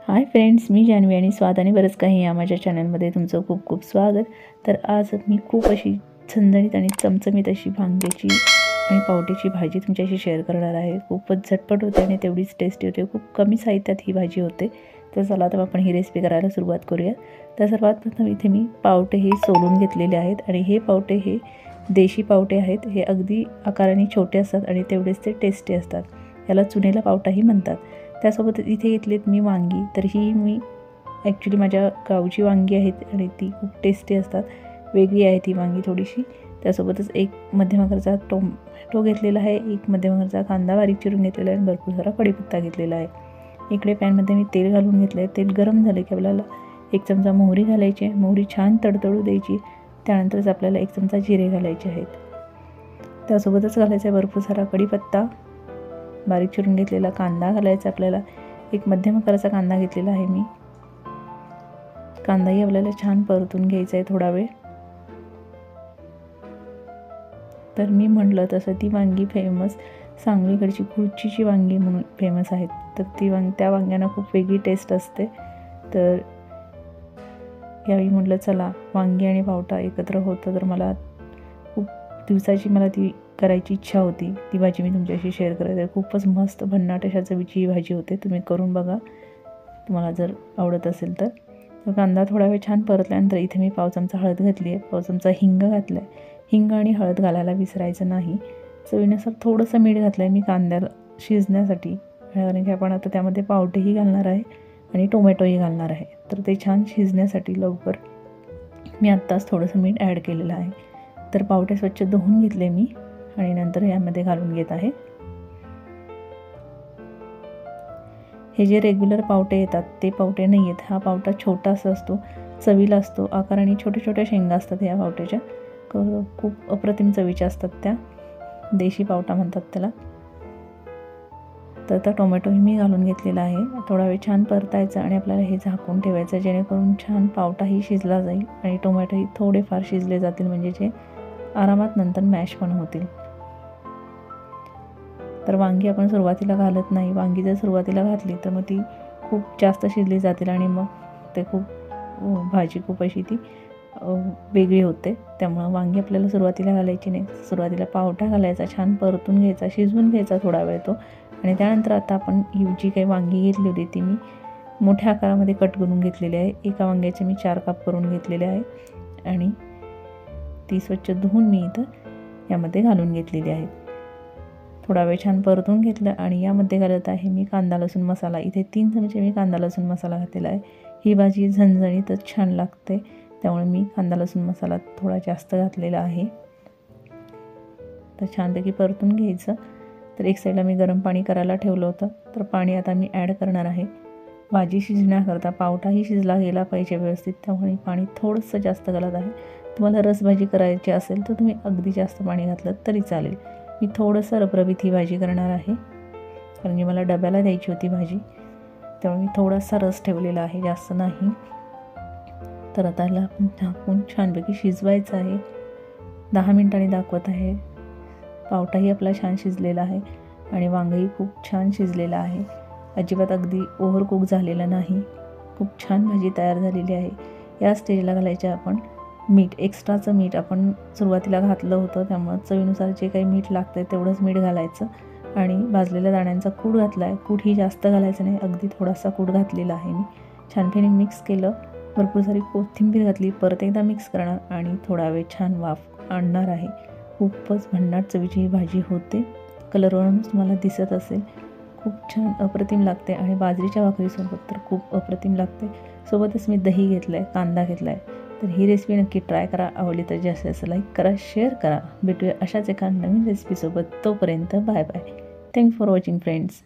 Hi friends, मी जान्हवी आणि स्वाद आणि बरंच काही या माझ्या चॅनलमध्ये तुमचं खूप खूप स्वागत। तर आज मी खूप अशी झणझणीत आणि चमचमीत अशी वांग्याची आणि पावट्याची भाजी तुमच्याशी शेअर करणार आहे। खूपच झटपट होते आणि तेवढीच टेस्टी होते। खूप कमी साहित्यात ही भाजी होते। तर चला तर आपण ही रेसिपी करायला सुरुवात करूया। तर सर्वात प्रथम इथे मी पावटे हे सोलून घेतलेले आहेत आणि हे पावटे हे देशी पावटे आहेत। हे अगदी आकाराने छोटे असतात आणि तेवढेच ते टेस्टी असतात। याला चुनेला पावटाही म्हणतात। त्यासोबत इथे घेतलेत मी वांगी। तर ही मी ॲक्च्युली माझ्या गावची वांगी आहेत आणि ती खूप टेस्टी असतात। वेगळी आहे ती वांगी थोडीशी। त्यासोबतच एक मध्यम आकाराचा टोमॅटो घेतलेला आहे, एक मध्यम आकाराचा कांदा बारीक चिरून घेतलेला आहे आणि भरपूर सारा कढीपत्ता घेतलेला आहे। इकडे पॅनमध्ये मी तेल घालून घेतलं आहे। तेल गरम झालं की आपल्याला एक चमचा मोहरी घालायची आहे। मोहरी छान तडतडू द्यायची। त्यानंतरच आपल्याला एक चमचा जिरे घालायचे आहेत। त्यासोबतच घालायचा आहे भरपूर सारा कढीपत्ता, बारीक चिरून घेतलेला कांदा घालायचा आपल्याला। एक मध्यम आकाराचा कांदा घेतलेला आहे मी। कांदाही आपल्याला छान परतून घ्यायचा आहे थोडा वेळ। तर मी म्हटलं तसं ती वांगी फेमस सांगलीकडची खुर्चीची वांगी म्हणून फेमस आहेत। तर ती त्या वांग्यांना खूप वेगळी टेस्ट असते। तर यावेळी म्हटलं चला वांगी आणि पावटा एकत्र होतं तर मला खूप दिवसाची ती करायची इच्छा होती। ती भाजी मी तुमच्याशी शेअर करते। खूपच मस्त भन्नाट अशा चवीची ही भाजी होते। तुम्ही करून बघा तुम्हाला जर आवडत असेल तर। कांदा थोडा वेळ छान परतल्यानंतर इथे मी पाव चमचा हळद घातली आहे, पाव चमचा हिंग घातला आहे। हिंग आणि हळद घालायला विसरायचं नाही। चवीनुसार थोडंसं मीठ घातलं आहे मी कांद्याला शिजण्यासाठी, कारण की आपण आता त्यामध्ये पावटेही घालणार आहे आणि टोमॅटोही घालणार आहे। तर ते छान शिजण्यासाठी लवकर मी आत्ताच थोडंसं मीठ ॲड केलेलं आहे। तर पावटे स्वच्छ धुवून घेतले मी आणि नंतर यामध्ये घालून घेत आहे। हे जे रेग्युलर पावटे येतात ते पावटे नाही आहेत। हा पावटा छोटासा असतो, चवीला असतो, आकाराने छोट्या छोट्या शेंगा असतात या पावट्याच्या। खूप अप्रतिम चवीच्या असतात त्या, देशी पावटा म्हणतात त्याला। तर आता टोमॅटोही मी घालून घेतलेला आहे। थोडा वेळ छान परतायचं आणि आपल्याला हे झाकून ठेवायचं, जेणेकरून छान पावटाही शिजला जाईल आणि टोमॅटोही थोडेफार शिजले जातील, म्हणजे जे आरामात नंतर मॅश पण होतील। तर वांगी आपण सुरुवातीला घालत नाही। वांगी जर सुरुवातीला घातली तर मग ती खूप जास्त शिजली जातील आणि मग ते भाजी खूप अशी ती वेगळी होते। त्यामुळे वांगी आपल्याला सुरुवातीला घालायची नाही। सुरुवातीला पावटा घालायचा, छान परतून घ्यायचा, शिजवून घ्यायचा थोडा वेळ तो। आणि त्यानंतर आता आपण ही जी काही वांगी घेतली होती ती मी मोठ्या आकारामध्ये कट करून घेतलेली आहे। एका वांग्याचे मी 4 काप करून घेतलेले आहे आणि ती स्वच्छ धुवून मी इथं यामध्ये घालून घेतलेली आहे। थोडा वेळ छान परतून घेतलं आणि यामध्ये घालत आहे मी कांदा लसूण मसाला। इथे 3 चमचे मी कांदा लसूण मसाला घातलेला आहे। ही भाजी झणझणीतच छान लागते, त्यामुळे मी कांदा लसूण मसाला थोडा जास्त घातलेला आहे। तर छानपैकी परतून घ्यायचं। तर एक साईडला मी गरम पाणी करायला ठेवलं होतं, तर पाणी आता मी ॲड करणार आहे। भाजी शिजण्याकरता पावटाही शिजला गेला पाहिजे व्यवस्थित, त्यामुळे पाणी थोडंसं जास्त घालत आहे। तुम्हाला रसभाजी करायची असेल तर तुम्ही अगदी जास्त पाणी घातलं तरी चालेल। मी थोडंसं रबरबीत ही भाजी करणार आहे, कारण की मला डब्याला द्यायची होती भाजी, त्यामुळे मी थोडासा रस ठेवलेला आहे, जास्त नाही। तर आता याला आपण झाकून छानपैकी शिजवायचं आहे। 10 मिनिटांनी दाखवत आहे। पावटाही आपला छान शिजलेला आहे आणि वांगंही खूप छान शिजलेलं आहे। अजिबात अगदी ओव्हर कुक झालेलं नाही। खूप छान भाजी तयार झालेली आहे। या स्टेजला घालायचं आपण मीठ। एक्स्ट्राचं मीठ आपण सुरुवातीला घातलं होतं, त्यामुळे चवीनुसार जे काही मीठ लागतं तेवढंच मीठ घालायचं। आणि भाजलेल्या दाण्यांचा कूट घातला आहे। कूटही जास्त घालायचं नाही, अगदी थोडासा कूट घातलेला आहे मी। छानपैकी मिक्स केलं, भरपूर सारी कोथिंबीर घातली, परत एकदा मिक्स करणार आणि थोडा वेळ छान वाफ आणणार आहे। खूपच भन्नाट चवीची ही भाजी होते। कलरवरूनच तुम्हाला दिसत असेल, खूप छान अप्रतिम लागते आणि बाजरीच्या भाकरीसोबत तर खूप अप्रतिम लागते। सोबतच मी दही घेतलं आहे, कांदा घेतला आहे। तर ही रेसिपी नक्की ट्राय करा। आवडली तर जास्तीत जास्त लाईक करा, शेअर करा। भेटूया अशाच एका नवीन रेसिपीसोबत। तोपर्यंत bye bye. Thanks for watching friends.